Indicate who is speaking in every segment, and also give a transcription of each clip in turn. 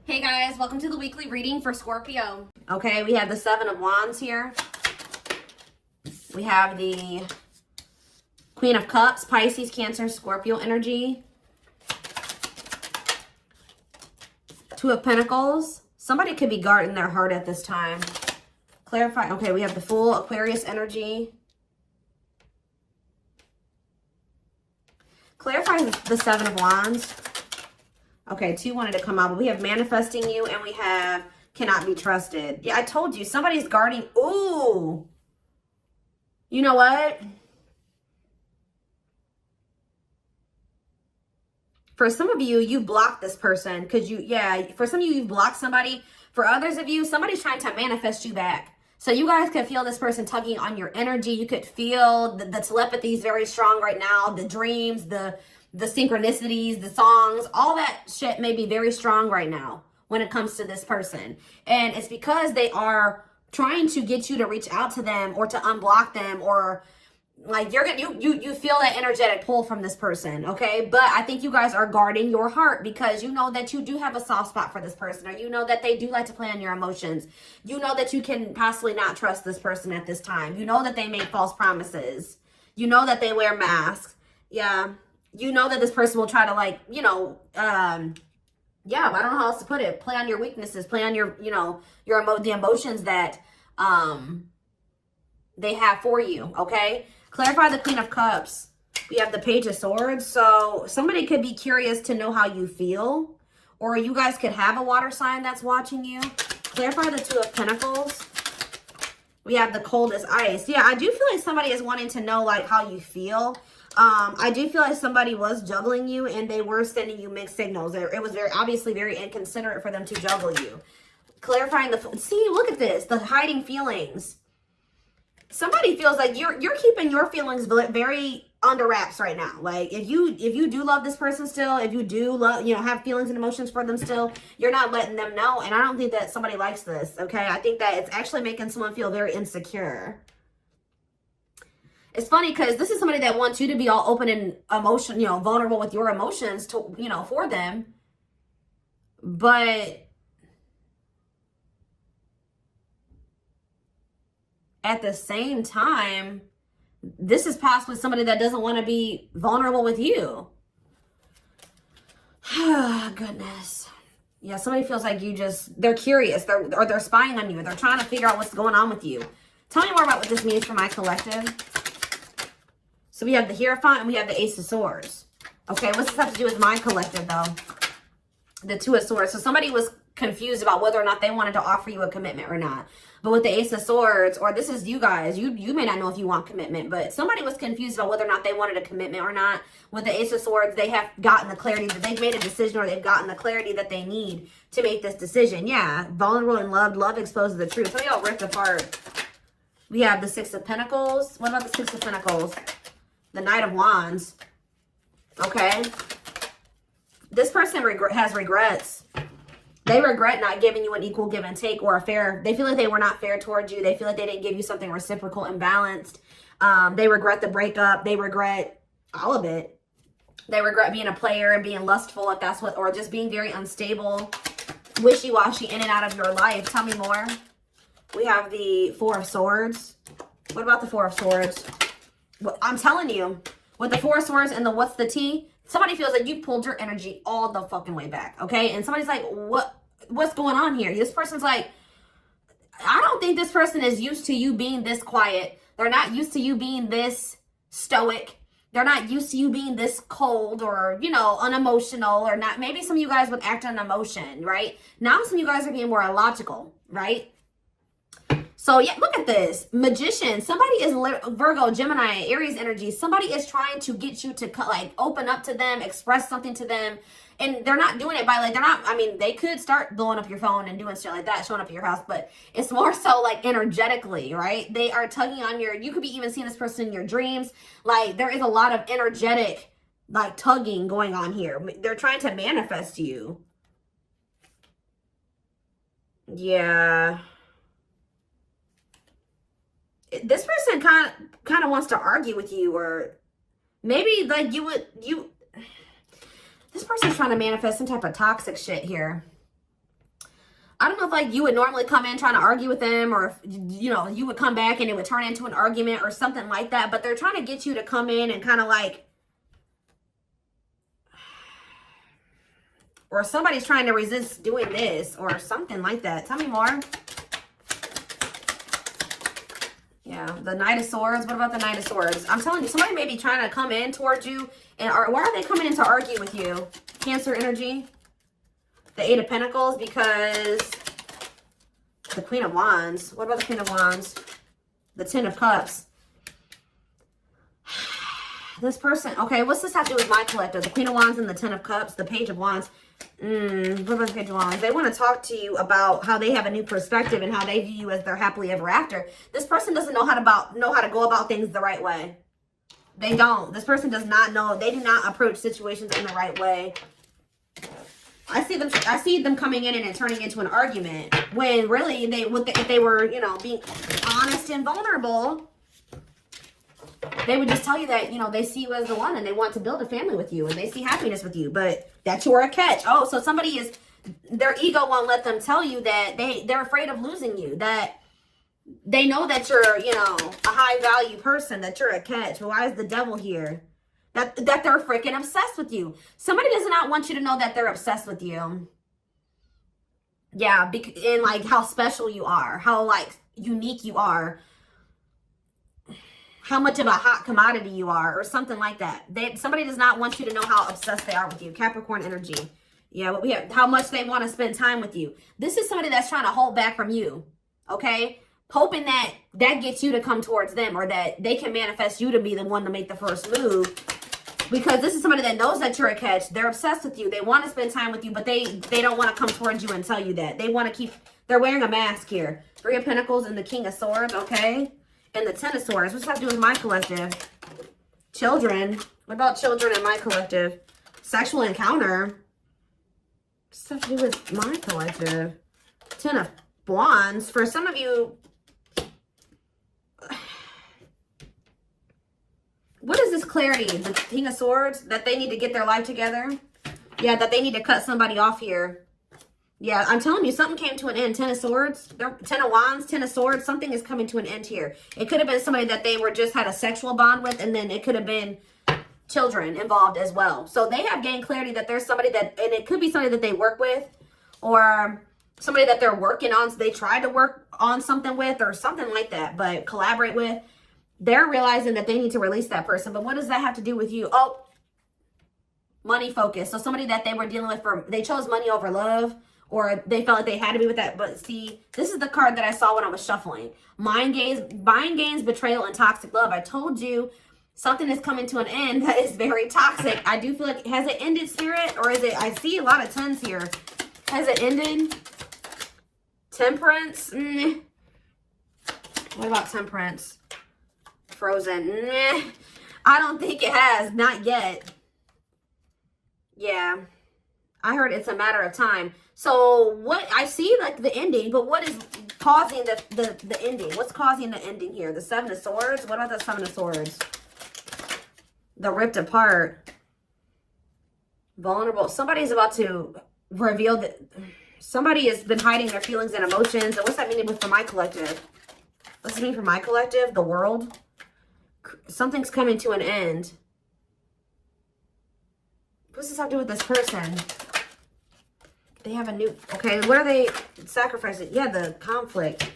Speaker 1: Hey guys, welcome to the weekly reading for Scorpio. Okay, we have the Seven of Wands here. We have the Queen of Cups, Pisces, Cancer, Scorpio energy. Two of Pentacles. Somebody could be guarding their heart at this time. Clarify. Okay, we have the Fool, Aquarius energy. Clarify the Seven of Wands. Okay, two wanted to come out, but we have manifesting you and we have cannot be trusted. Yeah, I told you, somebody's guarding. Ooh. You know what? For some of you, you blocked this person because for some of you, you've blocked somebody. For others of you, somebody's trying to manifest you back. So you guys could feel this person tugging on your energy. You could feel the telepathy is very strong right now. The dreams, the synchronicities, the songs, all that shit may be very strong right now when it comes to this person. And it's because they are trying to get you to reach out to them or to unblock them, or like you feel that energetic pull from this person, okay? But I think you guys are guarding your heart because you know that you do have a soft spot for this person, or you know that they do like to play on your emotions. You know that you can possibly not trust this person at this time. You know that they make false promises. You know that they wear masks. Yeah. You know that this person will try to, like, I don't know how else to put it. Play on your weaknesses, play on your, the emotions that they have for you, okay? Clarify the Queen of Cups. We have the Page of Swords. So somebody could be curious to know how you feel, or you guys could have a water sign that's watching you. Clarify the Two of Pentacles. We have the Cold as Ice. Yeah, I do feel like somebody is wanting to know, like, how you feel. I do feel like somebody was juggling you and they were sending you mixed signals. It was obviously very inconsiderate for them to juggle you. Clarifying see, look at this, the hiding feelings. Somebody feels like you're keeping your feelings very under wraps right now. Like if you do love this person still, if you do love, have feelings and emotions for them still, you're not letting them know. And I don't think that somebody likes this, okay? I think that it's actually making someone feel very insecure. It's funny because this is somebody that wants you to be all open and vulnerable with your emotions to, for them. But at the same time, this is possibly somebody that doesn't want to be vulnerable with you. Goodness. Yeah, somebody feels like they're curious. They're spying on you. They're trying to figure out what's going on with you. Tell me more about what this means for my collective. So we have the Hierophant and we have the Ace of Swords. Okay, what's this have to do with my collective, though? The Two of Swords. So somebody was confused about whether or not they wanted to offer you a commitment or not. But with the Ace of Swords, or this is you guys, you may not know if you want commitment, but somebody was confused about whether or not they wanted a commitment or not. With the Ace of Swords, they have gotten the clarity that they've made a decision, or they've gotten the clarity that they need to make this decision. Yeah, vulnerable and loved. Love exposes the truth. Some of y'all ripped apart. We have the Six of Pentacles. What about the Six of Pentacles? The Knight of Wands. Okay. This person has regrets. They regret not giving you an equal give and take or a fair. They feel like they were not fair towards you. They feel like they didn't give you something reciprocal and balanced. They regret the breakup. They regret all of it. They regret being a player and being lustful, if that's or just being very unstable, wishy-washy in and out of your life. Tell me more. We have the Four of Swords. What about the Four of Swords? Well, I'm telling you, with the Four of Swords and the what's the tea, somebody feels like you pulled your energy all the fucking way back, okay? And somebody's like, what's going on here? This person's like, I don't think this person is used to you being this quiet. They're not used to you being this stoic. They're not used to you being this cold or, unemotional or not. Maybe some of you guys would act on emotion, right? Now some of you guys are being more illogical, right? So, yeah, look at this. Magician. Somebody is Virgo, Gemini, Aries energy. Somebody is trying to get you to, open up to them, express something to them. And they're not doing it by, they could start blowing up your phone and doing shit like that, showing up at your house. But it's more so, energetically, right? They are tugging on you could be even seeing this person in your dreams. There is a lot of energetic, tugging going on here. They're trying to manifest you. Yeah. This person kind of wants to argue with you, or maybe this person's trying to manifest some type of toxic shit here. I don't know if like you would normally come in trying to argue with them, or if, you know, you would come back and it would turn into an argument or something like that. But they're trying to get you to come in and kind of like, or somebody's trying to resist doing this or something like that. Tell me more. Yeah, the Knight of Swords. What about the Knight of Swords? I'm telling you, somebody may be trying to come in towards you. And why are they coming in to argue with you? Cancer energy. The Eight of Pentacles, because the Queen of Wands. What about the Queen of Wands? The Ten of Cups. This person, okay, what's this have to do with my collective? The Queen of Wands and the Ten of Cups, the Page of Wands. What about the Page of Wands? They want to talk to you about how they have a new perspective and how they view you as their happily ever after. This person doesn't know how to go about things the right way. They don't. This person does not know. They do not approach situations in the right way. I see them coming in and it turning into an argument when really if they were, you know, being honest and vulnerable, they would just tell you that, you know, they see you as the one and they want to build a family with you and they see happiness with you, but that you're a catch. Oh, so somebody is, their ego won't let them tell you that they're afraid of losing you, that they know that you're, you know, a high value person, that you're a catch. But why is the devil here? That they're freaking obsessed with you. Somebody does not want you to know that they're obsessed with you. Yeah, and like how special you are, how like unique you are, how much of a hot commodity you are, or something like that. Somebody does not want you to know how obsessed they are with you. Capricorn energy. Yeah, but we have how much they want to spend time with you. This is somebody that's trying to hold back from you. Okay? Hoping that gets you to come towards them, or that they can manifest you to be the one to make the first move. Because this is somebody that knows that you're a catch. They're obsessed with you. They want to spend time with you, but they don't want to come towards you and tell you that. They want to keep, they're wearing a mask here. Three of Pentacles and the King of Swords, okay? And the Ten of Swords. What's that to do with my collective? Children. What about children in my collective? Sexual encounter. What's that to do with my collective? Ten of Wands. For some of you, what is this clarity? The King of Swords? That they need to get their life together? Yeah, that they need to cut somebody off here. Yeah, I'm telling you, something came to an end. Ten of Swords, Ten of Wands, Ten of Swords. Something is coming to an end here. It could have been somebody that they were just had a sexual bond with, and then it could have been children involved as well. So they have gained clarity that there's somebody that, and it could be somebody that they work with, or somebody that they're working on. So they tried to work on something with, or something like that, but collaborate with. They're realizing that they need to release that person. But what does that have to do with you? Oh, money focus. So somebody that they were dealing with, they chose money over love, or they felt like they had to be with that. But see, this is the card that I saw when I was shuffling. Mind games, betrayal, and toxic love. I told you something is coming to an end that is very toxic. I do feel like, has it ended, Spirit? Or is it, I see a lot of tens here. Has it ended? Temperance? What about Temperance? Frozen. I don't think it has. Not yet. Yeah. I heard it's a matter of time. So what I see, like the ending, but what is causing the ending? What's causing the ending here? The Seven of Swords? What about the Seven of Swords? The ripped apart. Vulnerable. Somebody's about to reveal that somebody has been hiding their feelings and emotions. And what's that meaning for my collective? What's it mean for my collective? The world? Something's coming to an end. What's this have to do with this person? They have a new... Okay, what are they sacrificing? Yeah, the conflict.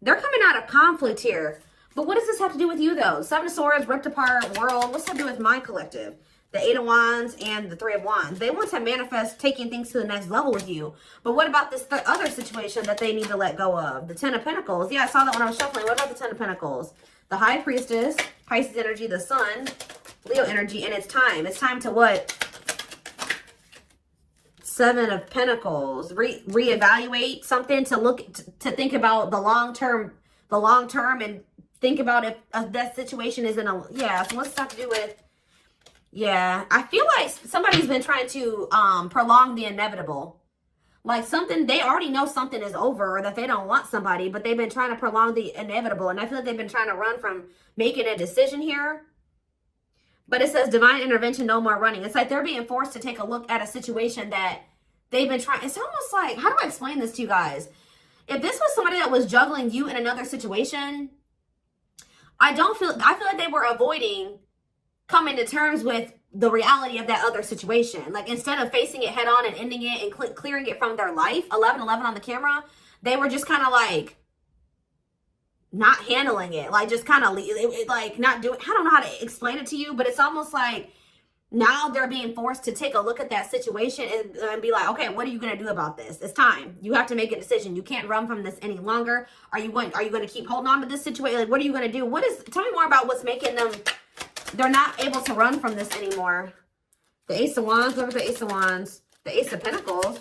Speaker 1: They're coming out of conflict here. But what does this have to do with you, though? Seven of Swords, ripped apart, world. What's that to do with my collective? The Eight of Wands and the Three of Wands. They want to manifest taking things to the next level with you. But what about this other situation that they need to let go of? The Ten of Pentacles. Yeah, I saw that when I was shuffling. What about the Ten of Pentacles? The High Priestess, Pisces energy, the Sun, Leo energy, and it's time. It's time to what? Seven of Pentacles. Reevaluate something, to look, to think about the long term, and think about if that situation is in a, yeah, so what's that to do with? Yeah, I feel like somebody's been trying to prolong the inevitable. Like something, they already know something is over, or that they don't want somebody, but they've been trying to prolong the inevitable. And I feel like they've been trying to run from making a decision here. But it says divine intervention, no more running. It's like they're being forced to take a look at a situation that they've been trying. It's almost like, how do I explain this to you guys? If this was somebody that was juggling you in another situation, I feel like they were avoiding coming to terms with the reality of that other situation. Like, instead of facing it head on and ending it and clearing it from their life, 1111 on the camera, they were just kind of like not handling it. Like, just kind of like not doing, I don't know how to explain it to you, but it's almost like now they're being forced to take a look at that situation and be like, okay, what are you going to do about this? It's time. You have to make a decision. You can't run from this any longer. Are you going to keep holding on to this situation? Like, what are you going to do? Tell me more about what's making them, they're not able to run from this anymore. The Ace of Wands, what was the Ace of Wands? The Ace of Pentacles.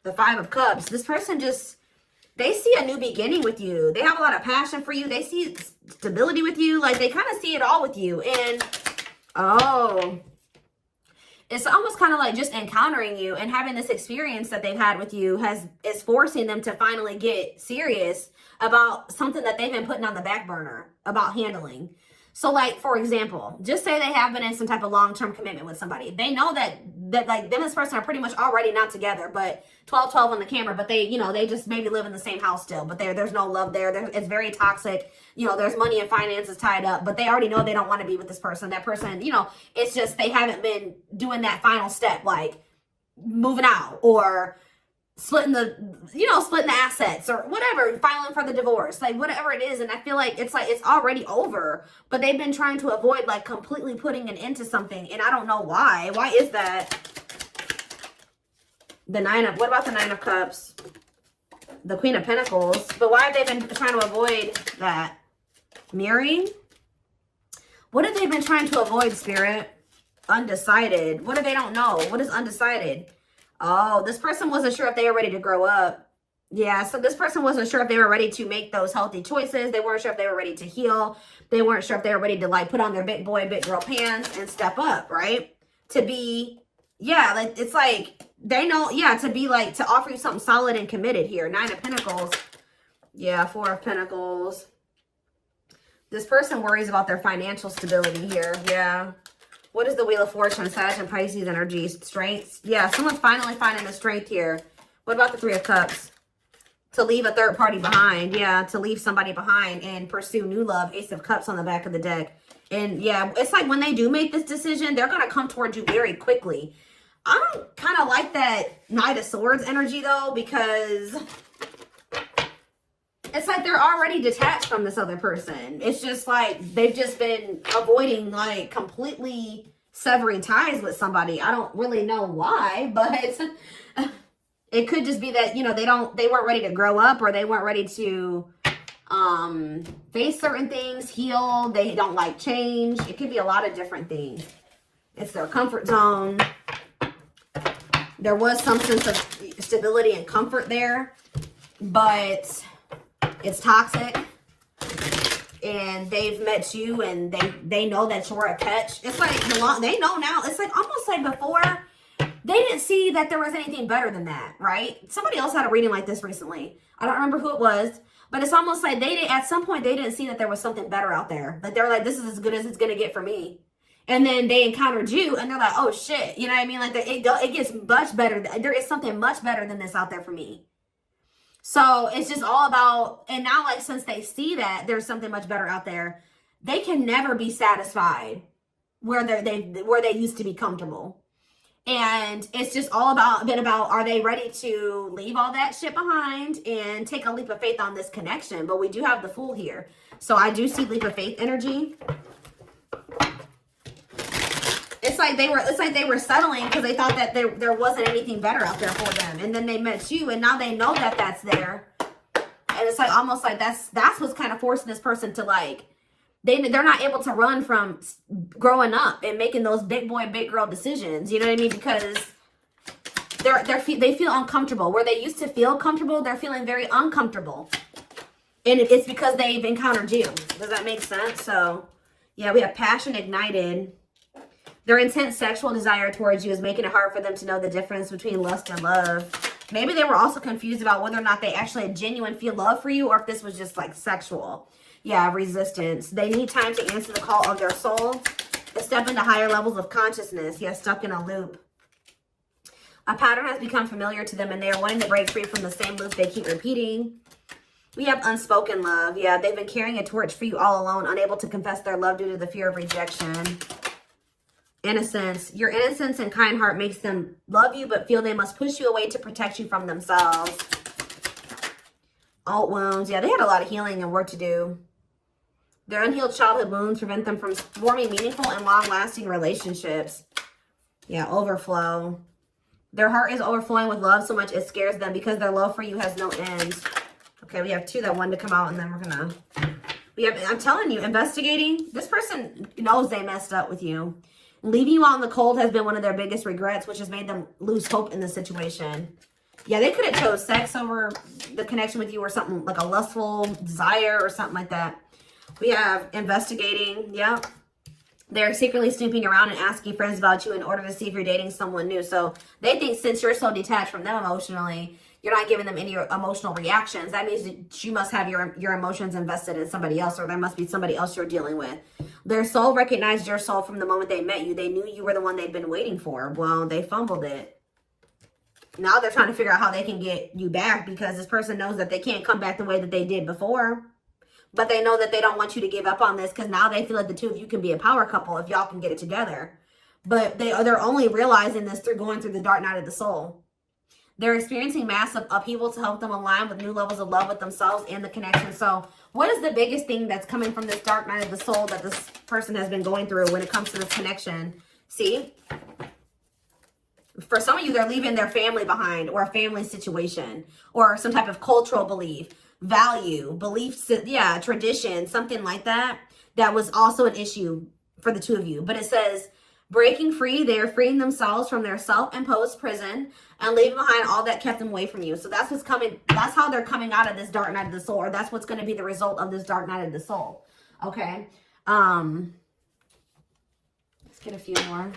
Speaker 1: The Five of Cups. This person just, they see a new beginning with you. They have a lot of passion for you. They see stability with you. Like, they kind of see it all with you. And oh, it's almost kind of like just encountering you and having this experience that they've had with you is forcing them to finally get serious about something that they've been putting on the back burner about handling. So, like, for example, just say they have been in some type of long-term commitment with somebody. They know that like, them and this person are pretty much already not together, but 12-12 on the camera, but they, you know, they just maybe live in the same house still, but there's no love there. It's very toxic. You know, there's money and finances tied up, but they already know they don't want to be with this person. That person, you know, it's just they haven't been doing that final step, like moving out or splitting the assets or whatever, filing for the divorce, like whatever it is. And I feel like it's already over, but they've been trying to avoid like completely putting an end to something. And I don't know why. Why is that? What about the Nine of Cups? The Queen of Pentacles. But why have they been trying to avoid that? Mirroring? What have they been trying to avoid, Spirit? Undecided. What if they don't know? What is undecided? Oh, this person wasn't sure if they were ready to grow up. Yeah, so this person wasn't sure if they were ready to make those healthy choices. They weren't sure if they were ready to heal. They weren't sure if they were ready to, like, put on their big boy, big girl pants and step up, right? To be, yeah, like, it's like, they know, yeah, to be, like, to offer you something solid and committed here. Nine of Pentacles. Yeah, Four of Pentacles. This person worries about their financial stability here. Yeah. What is the Wheel of Fortune? Sag and Pisces energy. Strength. Yeah, someone's finally finding the strength here. What about the Three of Cups? To leave a third party behind. Yeah, to leave somebody behind and pursue new love. Ace of Cups on the back of the deck. And yeah, it's like when they do make this decision, they're going to come towards you very quickly. I don't kind of like that Knight of Swords energy though, because it's like they're already detached from this other person. It's just like they've just been avoiding, like, completely severing ties with somebody. I don't really know why, but it could just be that, you know, they weren't ready to grow up, or they weren't ready to face certain things, heal. They don't like change. It could be a lot of different things. It's their comfort zone. There was some sense of stability and comfort there, but it's toxic, and they've met you, and they know that you're a catch. It's like they know now. It's like almost like before they didn't see that there was anything better than that, right? Somebody else had a reading like this recently. I don't remember who it was, but it's almost like at some point they didn't see that there was something better out there. Like they were like, this is as good as it's gonna get for me. And then they encountered you, and they're like, oh shit, you know what I mean? Like it gets much better. There is something much better than this out there for me. So it's just all about, and now, like, since they see that there's something much better out there, they can never be satisfied where they used to be comfortable. And it's just all about, are they ready to leave all that shit behind and take a leap of faith on this connection? But we do have the Fool here. So I do see leap of faith energy. It's like they were settling because they thought that there wasn't anything better out there for them. And then they met you, and now they know that that's there. And it's like almost like that's what's kind of forcing this person to, like, they're not able to run from growing up and making those big boy, big girl decisions. You know what I mean? Because they feel uncomfortable. Where they used to feel comfortable, they're feeling very uncomfortable. And it's because they've encountered you. Does that make sense? So, yeah, we have passion ignited. Their intense sexual desire towards you is making it hard for them to know the difference between lust and love. Maybe they were also confused about whether or not they actually had genuine feel love for you, or if this was just, like, sexual. Yeah, resistance. They need time to answer the call of their soul, to step into higher levels of consciousness. Yeah, stuck in a loop. A pattern has become familiar to them and they are wanting to break free from the same loop they keep repeating. We have unspoken love. Yeah, they've been carrying a torch for you all alone, unable to confess their love due to the fear of rejection. Innocence. Your innocence and kind heart makes them love you but feel they must push you away to protect you from themselves. Alt wounds. Yeah, they had a lot of healing and work to do. Their unhealed childhood wounds prevent them from forming meaningful and long-lasting relationships. Yeah, overflow. Their heart is overflowing with love so much it scares them because their love for you has no end. Okay, we have two that wanted to come out, and then we're gonna... I'm telling you, investigating. This person knows they messed up with you. Leaving you out in the cold has been one of their biggest regrets, which has made them lose hope in the situation. Yeah, they could have chose sex over the connection with you or something like a lustful desire or something like that. We have investigating. Yeah. They're secretly snooping around and asking friends about you in order to see if you're dating someone new. So they think since you're so detached from them emotionally, you're not giving them any emotional reactions. That means that you must have your emotions invested in somebody else, or there must be somebody else you're dealing with. Their soul recognized your soul from the moment they met you. They knew you were the one they'd been waiting for. Well, they fumbled it. Now they're trying to figure out how they can get you back because this person knows that they can't come back the way that they did before. But they know that they don't want you to give up on this because now they feel like the two of you can be a power couple if y'all can get it together. But they're only realizing this through going through the dark night of the soul. They're experiencing massive upheaval to help them align with new levels of love with themselves and the connection. So what is the biggest thing that's coming from this dark night of the soul that this person has been going through when it comes to this connection? See? For some of you, they're leaving their family behind or a family situation or some type of cultural belief, value, beliefs, yeah, tradition, something like that. That was also an issue for the two of you. But it says, breaking free, they are freeing themselves from their self-imposed prison and leaving behind all that kept them away from you. So that's what's coming. That's how they're coming out of this dark night of the soul, or that's what's going to be the result of this dark night of the soul. Okay. Let's get a few more.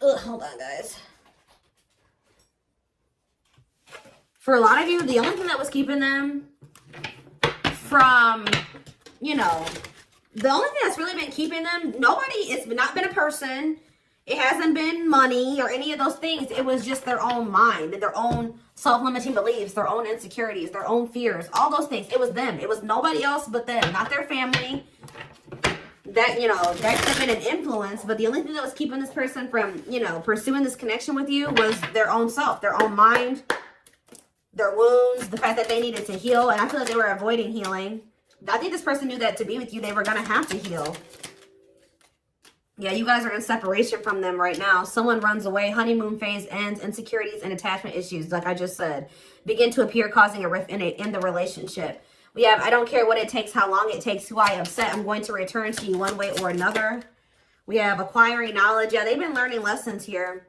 Speaker 1: Hold on, guys. For a lot of you, the only thing that was keeping them from, you know, the only thing that's really been keeping them, it's not been a person. It hasn't been money or any of those things. It was just their own mind, their own self-limiting beliefs, their own insecurities, their own fears, all those things. It was them. It was nobody else but them, not their family. That, you know, that could have been an influence, but the only thing that was keeping this person from, you know, pursuing this connection with you was their own self, their own mind, their wounds, the fact that they needed to heal. And I feel like they were avoiding healing. I think this person knew that to be with you, they were going to have to heal. Yeah, you guys are in separation from them right now. Someone runs away, honeymoon phase ends, insecurities and attachment issues, like I just said, begin to appear, causing a rift in the relationship. We have, I don't care what it takes, how long it takes, who I upset, I'm going to return to you one way or another. We have acquiring knowledge. Yeah, they've been learning lessons here.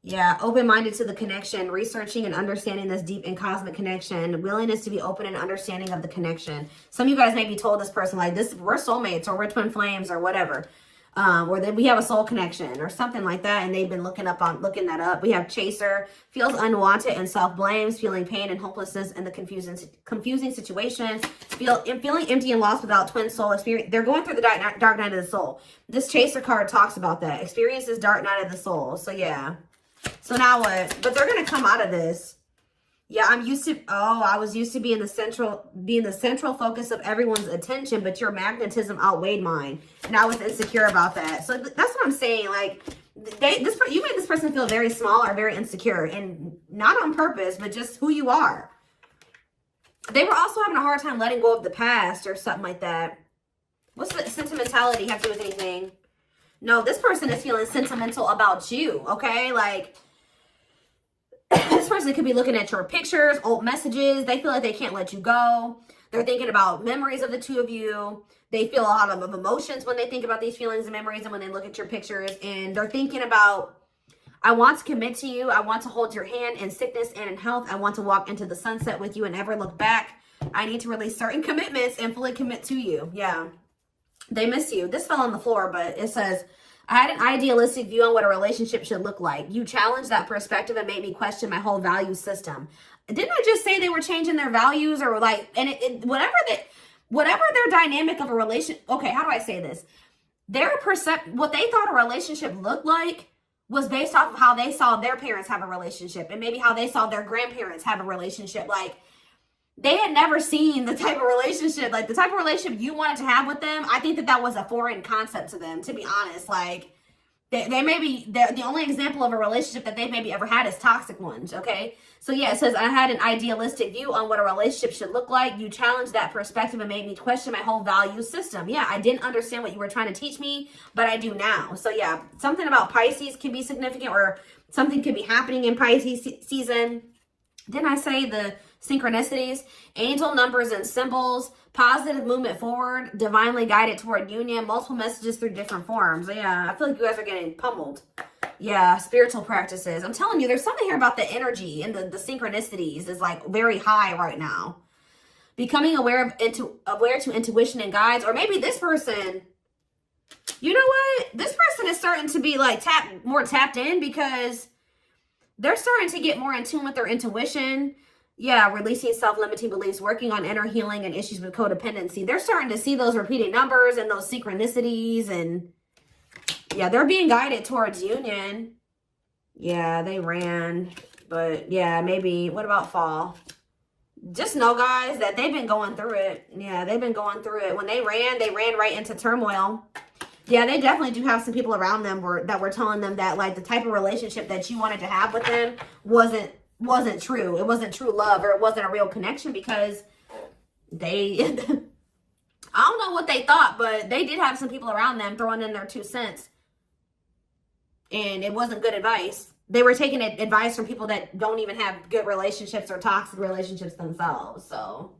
Speaker 1: Yeah, open-minded to the connection, researching and understanding this deep and cosmic connection, willingness to be open and understanding of the connection. Some of you guys maybe told this person like this, we're soulmates or we're twin flames or whatever. Or that we have a soul connection or something like that, and they've been looking that up. We have chaser, feels unwanted and self-blames, feeling pain and hopelessness in the confusing situations, feeling empty and lost without twin soul experience. They're going through the dark night of the soul. This chaser card talks about that. Experiences dark night of the soul. So yeah. So now what? But they're gonna come out of this. Yeah, I was used to being the central focus of everyone's attention, but your magnetism outweighed mine, and I was insecure about that. So that's what I'm saying. Like, you made this person feel very small or very insecure, and not on purpose, but just who you are. They were also having a hard time letting go of the past or something like that. What's the sentimentality have to do with anything? No, this person is feeling sentimental about you. Okay, like. This person could be looking at your pictures, old messages. They feel like they can't let you go. They're thinking about memories of the two of you. They feel a lot of emotions when they think about these feelings and memories and when they look at your pictures. And they're thinking about, I want to commit to you. I want to hold your hand in sickness and in health. I want to walk into the sunset with you and never look back. I need to release certain commitments and fully commit to you. Yeah. They miss you. This fell on the floor, but it says, I had an idealistic view on what a relationship should look like. You challenged that perspective and made me question my whole value system. Didn't I just say they were changing their values or like, and whatever their dynamic of a relation, okay, how do I say this? What they thought a relationship looked like was based off of how they saw their parents have a relationship and maybe how they saw their grandparents have a relationship. Like, they had never seen the type of relationship, like the type of relationship you wanted to have with them. I think that was a foreign concept to them, to be honest. Like, they may be, the only example of a relationship that they've maybe ever had is toxic ones, okay? So yeah, it says, I had an idealistic view on what a relationship should look like. You challenged that perspective and made me question my whole value system. Yeah, I didn't understand what you were trying to teach me, but I do now. So yeah, something about Pisces can be significant, or something could be happening in Pisces season. Didn't I say the synchronicities, angel numbers and symbols, positive movement forward, divinely guided toward union, multiple messages through different forms? Yeah, I feel like you guys are getting pummeled. Yeah, spiritual practices. I'm telling you, there's something here about the energy and the synchronicities is like very high right now. Becoming aware to intuition and guides, or maybe this person, you know what? This person is starting to be like more tapped in, because they're starting to get more in tune with their intuition. Yeah, releasing self-limiting beliefs, working on inner healing and issues with codependency. They're starting to see those repeating numbers and those synchronicities, and yeah, they're being guided towards union. Yeah, they ran, but yeah, maybe, what about fall? Just know, guys, that they've been going through it. Yeah, they've been going through it. When they ran right into turmoil. Yeah, they definitely do have some people around them that were telling them that, like, the type of relationship that you wanted to have with them wasn't true. It wasn't true love, or it wasn't a real connection, because they, I don't know what they thought, but they did have some people around them throwing in their 2 cents. And it wasn't good advice. They were taking advice from people that don't even have good relationships or toxic relationships themselves. So,